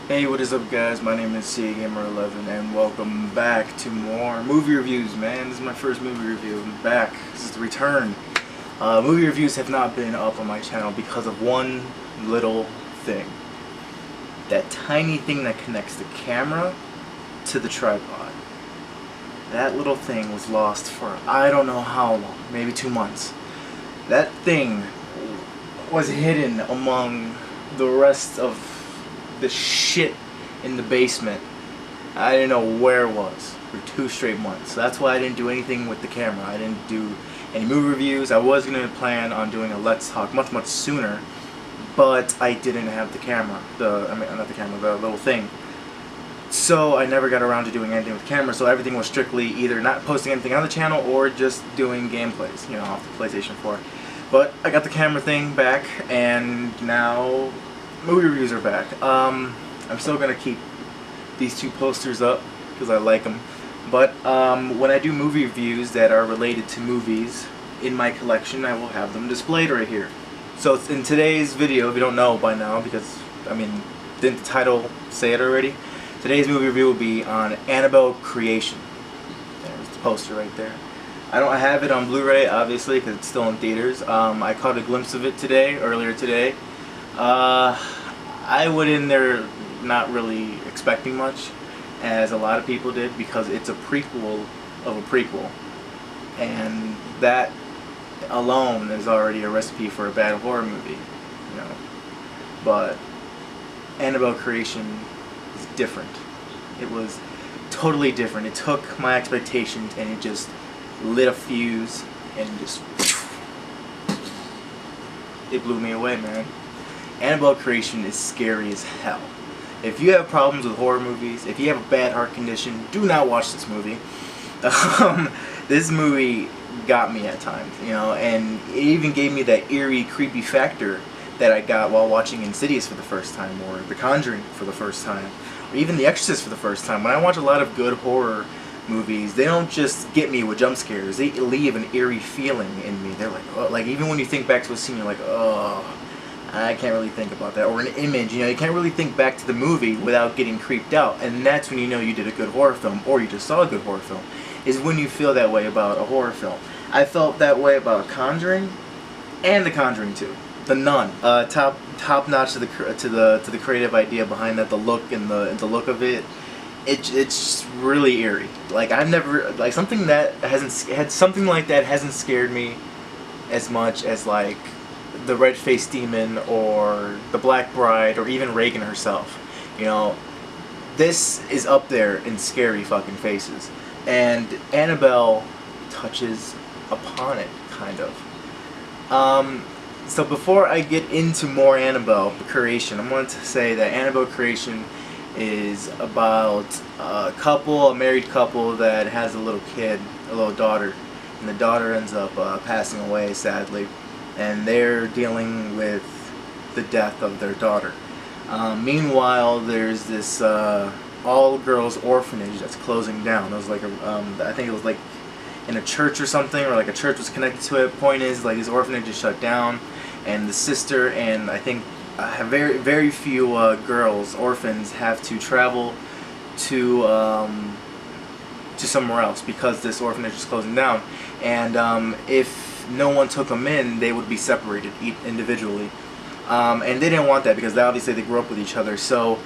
Hey, what is up guys? My name is Sigman and welcome back to more movie reviews, man. This is my first movie review. I'm back. This is the return. Movie reviews have not been up on my channel because of one little thing. That tiny thing that connects the camera to the tripod. That little thing was lost for I don't know how long, maybe 2 months. That thing was hidden among the rest of the shit in the basement. I didn't know where it was for 2 straight months. So that's why I didn't do anything with the camera. I didn't do any movie reviews. I was going to plan on doing a Let's Talk much sooner, but I didn't have the camera. Not the camera, the little thing. So I never got around to doing anything with the camera, so everything was strictly either not posting anything on the channel or just doing gameplays, you know, off the PlayStation 4. But I got the camera thing back, and now movie reviews are back. I'm still gonna keep these 2 posters up because I like them. But when I do movie reviews that are related to movies in my collection, I will have them displayed right here. So in today's video, if you don't know by now, because I mean, didn't the title say it already? Today's movie review will be on Annabelle Creation. There's the poster right there. I don't have it on Blu-ray, obviously, because it's still in theaters. I caught a glimpse of it earlier today. I went in there not really expecting much, as a lot of people did, because it's a prequel of a prequel. And that alone is already a recipe for a bad horror movie, you know. But Annabelle Creation is different. It was totally different. It took my expectations and it just lit a fuse and just it blew me away, man. Annabelle Creation is scary as hell. If you have problems with horror movies, if you have a bad heart condition, do not watch this movie. This movie got me at times, you know, and it even gave me that eerie, creepy factor that I got while watching Insidious for the first time, or The Conjuring for the first time, or even The Exorcist for the first time. When I watch a lot of good horror movies, they don't just get me with jump scares, they leave an eerie feeling in me. They're like, oh, like even when you think back to a scene, you're like, oh, I can't really think about that. Or an image, you know, you can't really think back to the movie without getting creeped out. And that's when you know you did a good horror film, or you just saw a good horror film, is when you feel that way about a horror film. I felt that way about Conjuring and The Conjuring 2. The Nun, top notch to the creative idea behind that, the look and the look of it. It's really eerie. Like I've never something like that hasn't scared me as much as like the red-faced demon or the Black Bride or even Reagan herself. You know, this is up there in scary fucking faces, and Annabelle touches upon it, kind of. So before I get into more Annabelle Creation, I wanted to say that Annabelle Creation is about a married couple that has a little kid, a little daughter, and the daughter ends up passing away, sadly, and they're dealing with the death of their daughter. Meanwhile, there's this all-girls orphanage that's closing down. It was like I think it was like in a church or something, or like a church was connected to it. Point is, like, this orphanage is shut down, and the sister and I think very few orphans have to travel to somewhere else because this orphanage is closing down. And if no one took them in, they would be separated individually. And they didn't want that because obviously they grew up with each other. So,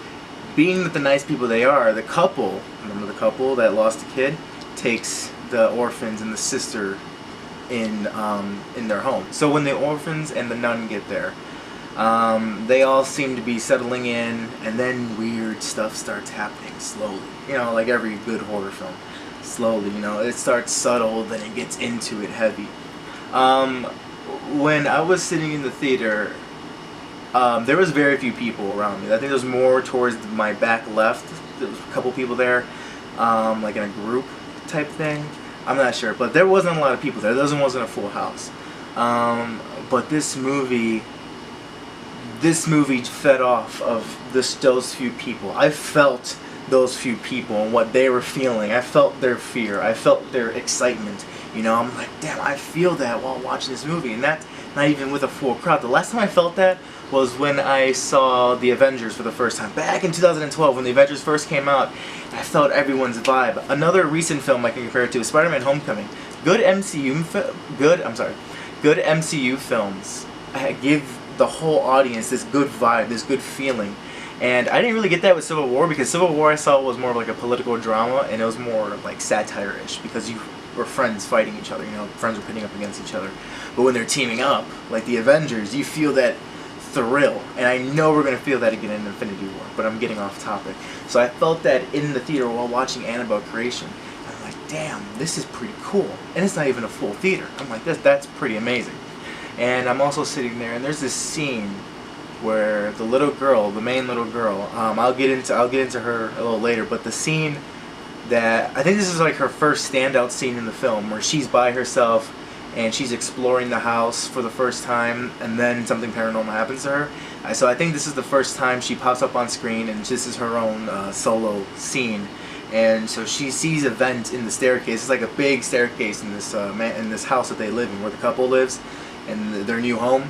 being that the nice people they are, the couple, remember the couple that lost a kid, takes the orphans and the sister in their home. So when the orphans and the nun get there, they all seem to be settling in, and then weird stuff starts happening slowly. You know, like every good horror film, slowly. You know, it starts subtle, then it gets into it heavy. When I was sitting in the theater, there was very few people around me. I think there was more towards my back left. There was a couple people there, like in a group type thing. I'm not sure, but there wasn't a lot of people there. There wasn't a full house. But this movie fed off of those few people. I felt those few people and what they were feeling. I felt their fear. I felt their excitement. You know, I'm like, damn, I feel that while watching this movie, and that's not even with a full crowd. The last time I felt that was when I saw The Avengers for the first time. Back in 2012, when The Avengers first came out, I felt everyone's vibe. Another recent film I can compare it to is Spider-Man Homecoming. Good MCU films give the whole audience this good vibe, this good feeling. And I didn't really get that with Civil War, because Civil War I saw was more of like a political drama, and it was more like satire-ish, because you were friends fighting each other, you know, friends were pitting up against each other. But when they're teaming up, like the Avengers, you feel that thrill, and I know we're going to feel that again in Infinity War, but I'm getting off topic. So I felt that in the theater while watching Annabelle Creation. I'm like, damn, this is pretty cool. And it's not even a full theater. I'm like, that's pretty amazing. And I'm also sitting there, and there's this scene where the little girl, the main little girl, I'll get into her a little later, but the scene that, I think this is like her first standout scene in the film, where she's by herself and she's exploring the house for the first time, and then something paranormal happens to her. So I think this is the first time she pops up on screen, and this is her own solo scene. And so she sees a vent in the staircase. It's like a big staircase in this house that they live in, where the couple lives, in their new home.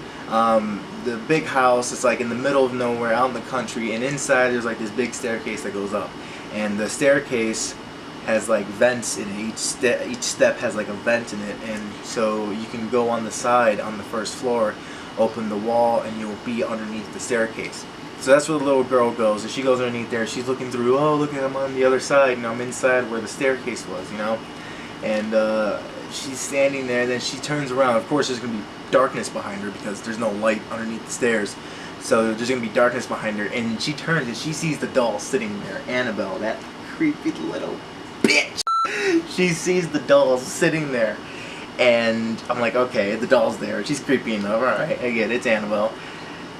The big house is like in the middle of nowhere, out in the country, and inside there's like this big staircase that goes up, and the staircase has like vents in it. Each step has like a vent in it, and so you can go on the side on the first floor, open the wall, and you'll be underneath the staircase. So that's where the little girl goes, and she goes underneath there. She's looking through. Oh, look, I'm on the other side, and I'm inside where the staircase was, you know. And she's standing there. Then she turns around. Of course, there's gonna be darkness behind her because there's no light underneath the stairs. So there's gonna be darkness behind her, and she turns and she sees the doll sitting there, Annabelle, that creepy little bitch. She sees the doll sitting there, and I'm like, okay, the doll's there. She's creepy enough. All right, I get it. It's Annabelle.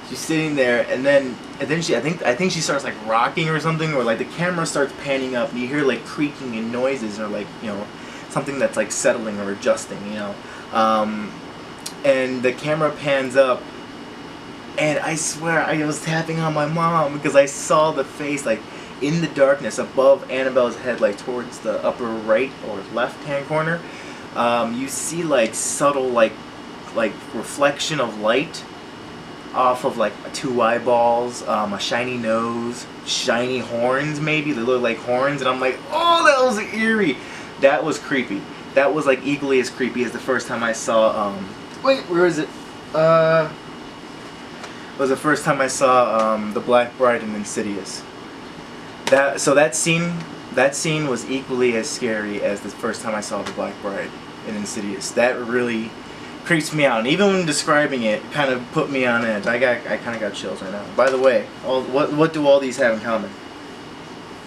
She's sitting there, and then she, I think she starts like rocking or something, or like the camera starts panning up, and you hear like creaking and noises, or like, you know, something that's like settling or adjusting, you know. And the camera pans up, and I swear I was tapping on my mom because I saw the face like in the darkness above Annabelle's head, like towards the upper right or left hand corner. You see like subtle like reflection of light off of like two eyeballs, a shiny nose, shiny horns maybe, they look like horns, and I'm like, oh, that was eerie. That was creepy. That was like equally as creepy as the first time I saw, wait, where is it? It was the first time I saw The Black Bride in Insidious. That scene was equally as scary as the first time I saw The Black Bride in Insidious. That really creeps me out, and even when describing it, kind of put me on edge. I kind of got chills right now. By the way, what do all these have in common?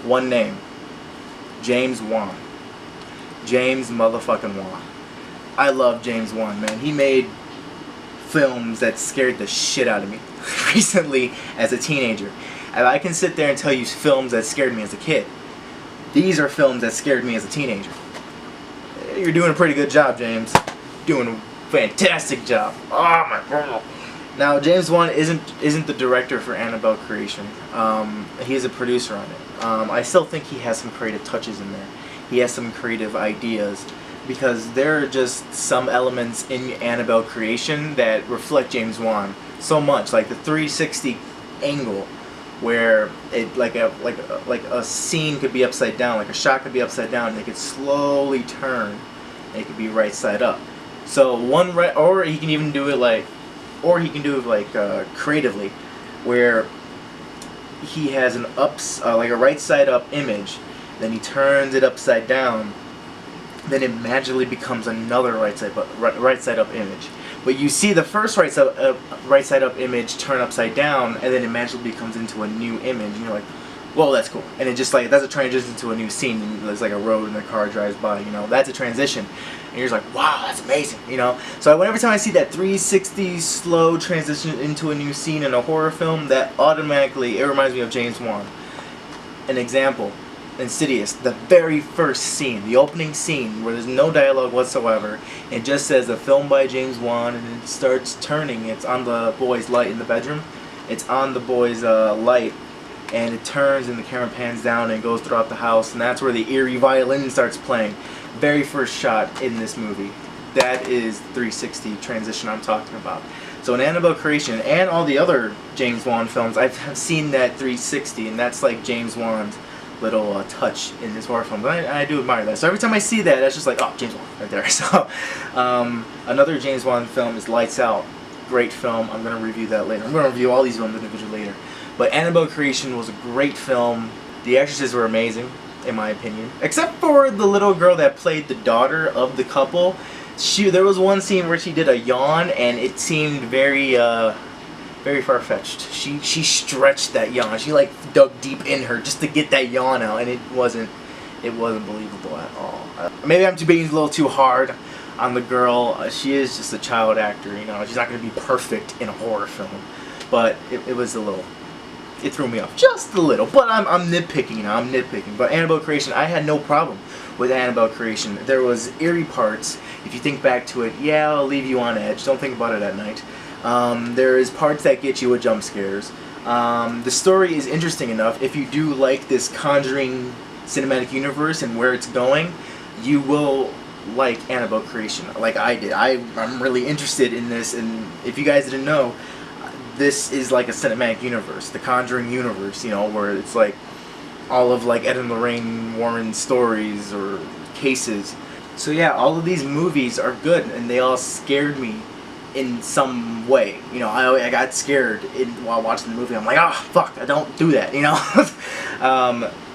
One name: James Wan. James motherfucking Wan. I love James Wan, man. He made films that scared the shit out of me recently as a teenager. And I can sit there and tell you films that scared me as a kid. These are films that scared me as a teenager. You're doing a pretty good job, James. Doing a fantastic job. Oh my god. Now, James Wan isn't the director for Annabelle Creation. He is a producer on it. I still think he has some creative touches in there. He has some creative ideas, because there are just some elements in Annabelle Creation that reflect James Wan so much, like the 360 angle, where it like a scene could be upside down, like a shot could be upside down, and it could slowly turn, and it could be right side up. So or he can even do it like, creatively, where he has an like a right side up image, then he turns it upside down, then it magically becomes another right side up image. But you see the first right side up image turn upside down, and then it magically becomes into a new image, and you're like, well, that's cool. And it just like, that's a transition to a new scene, and there's like a road and a car drives by, you know, that's a transition. And you're just like, wow, that's amazing, you know. So every time I see that 360 slow transition into a new scene in a horror film, that automatically, it reminds me of James Wan. An example: Insidious, the very first scene, the opening scene, where there's no dialogue whatsoever. It just says a film by James Wan, and it starts turning. It's on the boy's light in the bedroom. It's on the boy's light, and it turns, and the camera pans down, and it goes throughout the house, and that's where the eerie violin starts playing. Very first shot in this movie. That is 360 transition I'm talking about. So in Annabelle Creation and all the other James Wan films, I've seen that 360, and that's like James Wan's little touch in his horror films. I do admire that. So every time I see that, that's just like, oh, James Wan right there. So another James Wan film is Lights Out. Great film. I'm going to review that later. I'm going to review all these films individually later. But Annabelle Creation was a great film. The actresses were amazing, in my opinion. Except for the little girl that played the daughter of the couple. There was one scene where she did a yawn, and it seemed very far-fetched. She stretched that yawn. She like dug deep in her just to get that yawn out, and it wasn't believable at all. Maybe I'm being a little too hard on the girl. She is just a child actor, you know. She's not going to be perfect in a horror film, but it was a little. It threw me off just a little. But I'm nitpicking, you know. I'm nitpicking. But Annabelle Creation, I had no problem with Annabelle Creation. There was eerie parts. If you think back to it, yeah, I'll leave you on edge. Don't think about it at night. There is parts that get you with jump scares. The story is interesting enough. If you do like this Conjuring cinematic universe and where it's going, you will like Annabelle Creation, like I did. I'm really interested in this, and if you guys didn't know, this is like a cinematic universe, the Conjuring universe, you know, where it's like all of like Ed and Lorraine Warren stories or cases. So yeah, all of these movies are good, and they all scared me in some way. You know, I got scared while watching the movie. I'm like, oh, fuck, I don't do that, you know?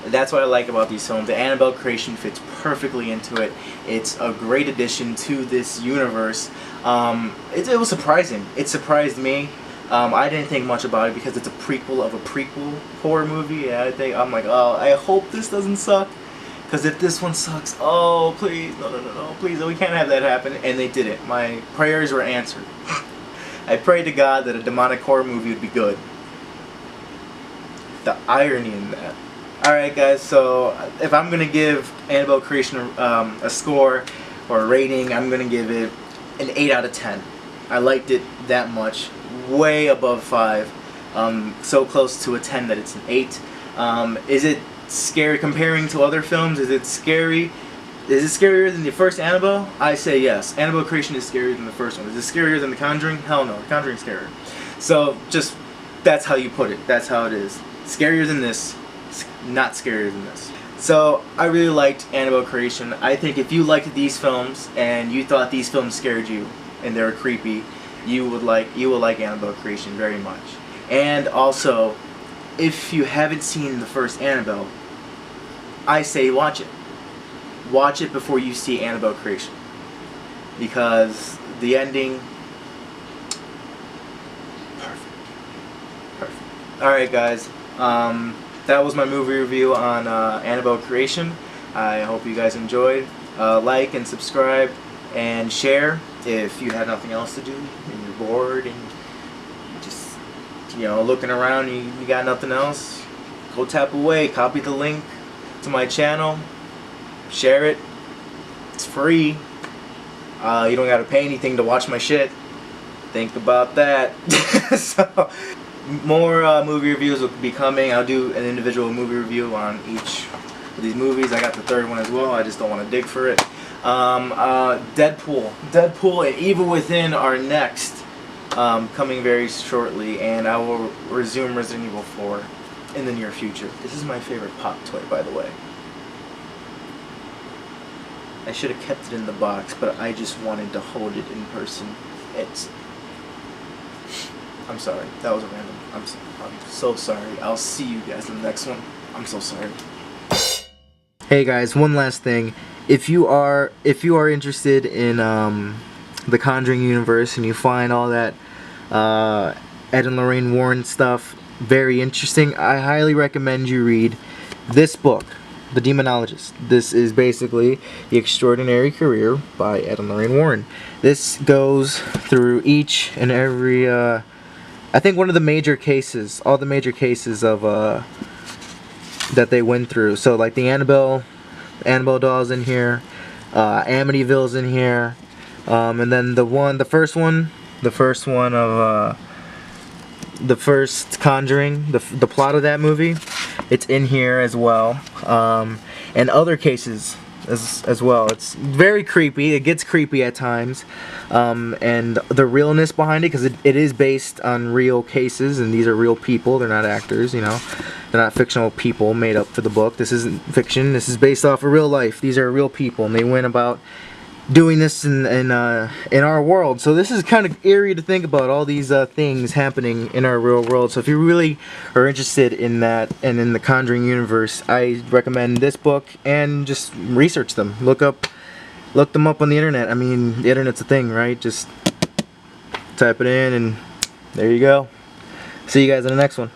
That's what I like about these films. The Annabelle Creation fits perfectly into it. It's a great addition to this universe. It was surprising. It surprised me. I didn't think much about it because it's a prequel of a prequel horror movie. Yeah, I'm like, oh, I hope this doesn't suck. Because if this one sucks, oh, please, no, please, we can't have that happen. And they didn't. My prayers were answered. I prayed to God that a demonic horror movie would be good. The irony in that. Alright guys, so if I'm going to give Annabelle Creation a score or a rating, I'm going to give it an 8 out of 10. I liked it that much. Way above 5. So close to a 10 that it's an 8. Is it scary comparing to other films? Is it scary? Is it scarier than the first Annabelle? I say yes. Annabelle Creation is scarier than the first one. Is it scarier than The Conjuring? Hell no. The Conjuring's scarier. So just, that's how you put it. That's how it is. Scarier than this. Not scarier than this. So I really liked Annabelle Creation. I think if you liked these films and you thought these films scared you and they were creepy, you will like Annabelle Creation very much. And also, if you haven't seen the first Annabelle, I say watch it. Watch it before you see Annabelle Creation, because the ending, perfect. Alright guys, that was my movie review on Annabelle Creation. I hope you guys enjoyed. Like and subscribe and share if you have nothing else to do and you're bored and just, you know, looking around and you got nothing else. Go tap away, copy the link to my channel, share it. It's free. You don't gotta pay anything to watch my shit. Think about that. So, more movie reviews will be coming. I'll do an individual movie review on each of these movies. I got the third one as well. I just don't want to dig for it. Deadpool and Evil Within are next, coming very shortly, and I will resume Resident Evil 4 in the near future. This is my favorite pop toy, by the way. I should have kept it in the box, but I just wanted to hold it in person. I'm sorry, that was random. I'm so sorry. I'll see you guys in the next one. I'm so sorry. Hey guys, one last thing. If you are interested in the Conjuring universe and you find all that Ed and Lorraine Warren stuff very interesting, I highly recommend you read this book, The Demonologist. This is basically The Extraordinary Career by Ed and Lorraine Warren. This goes through each and every I think one of the major cases, all the major cases of that they went through. So like the Annabelle doll's in here, Amityville's in here, and then the first one of the first Conjuring, the plot of that movie, it's in here as well, and other cases as well. It's very creepy. It gets creepy at times, and the realness behind it, because it is based on real cases, and these are real people. They're not actors, you know. They're not fictional people made up for the book. This isn't fiction. This is based off of real life. These are real people, and they went about doing this in our world. So this is kind of eerie to think about, all these things happening in our real world. So if you really are interested in that and in the Conjuring universe, I recommend this book and just research them. Look them up on the internet. I mean, the internet's a thing, right? Just type it in and there you go. See you guys in the next one.